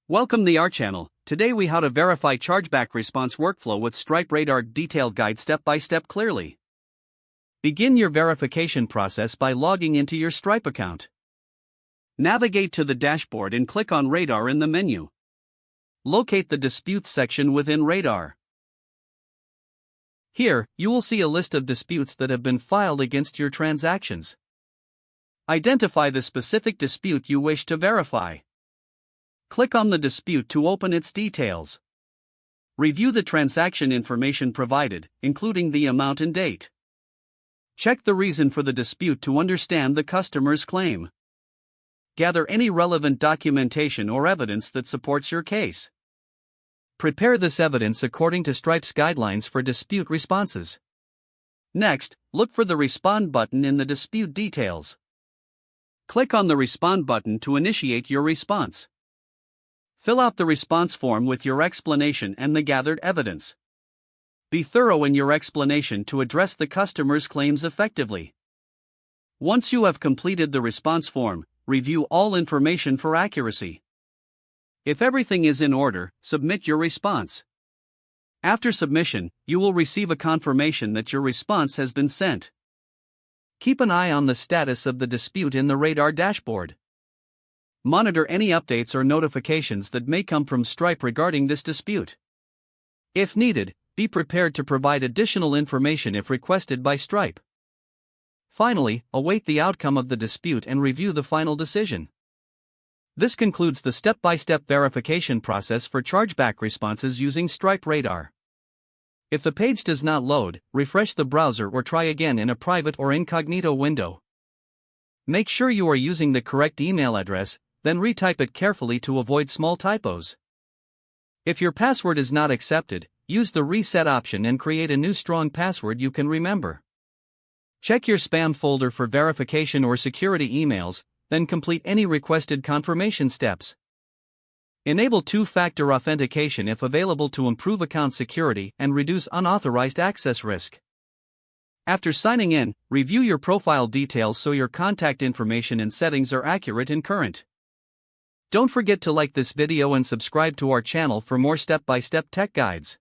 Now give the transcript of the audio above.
Welcome to our channel. Today we how to verify chargeback response workflow with Stripe Radar detailed guide step by step clearly. Begin your verification process by logging into your Stripe account. Navigate to the dashboard and click on Radar in the menu. Locate the disputes section within Radar. Here, you will see a list of disputes that have been filed against your transactions. Identify the specific dispute you wish to verify. Click on the dispute to open its details. Review the transaction information provided, including the amount and date. Check the reason for the dispute to understand the customer's claim. Gather any relevant documentation or evidence that supports your case. Prepare this evidence according to Stripe's guidelines for dispute responses. Next, look for the Respond button in the dispute details. Click on the Respond button to initiate your response. Fill out the response form with your explanation and the gathered evidence. Be thorough in your explanation to address the customer's claims effectively. Once you have completed the response form, review all information for accuracy. If everything is in order, submit your response. After submission, you will receive a confirmation that your response has been sent. Keep an eye on the status of the dispute in the Radar dashboard. Monitor any updates or notifications that may come from Stripe regarding this dispute. If needed, be prepared to provide additional information if requested by Stripe. Finally, await the outcome of the dispute and review the final decision. This concludes the step-by-step verification process for chargeback responses using Stripe Radar. If the page does not load, refresh the browser or try again in a private or incognito window. Make sure you are using the correct email address, then retype it carefully to avoid small typos. If your password is not accepted, use the reset option and create a new strong password you can remember. Check your spam folder for verification or security emails, then complete any requested confirmation steps. Enable two-factor authentication if available to improve account security and reduce unauthorized access risk. After signing in, review your profile details so your contact information and settings are accurate and current. Don't forget to like this video and subscribe to our channel for more step-by-step tech guides.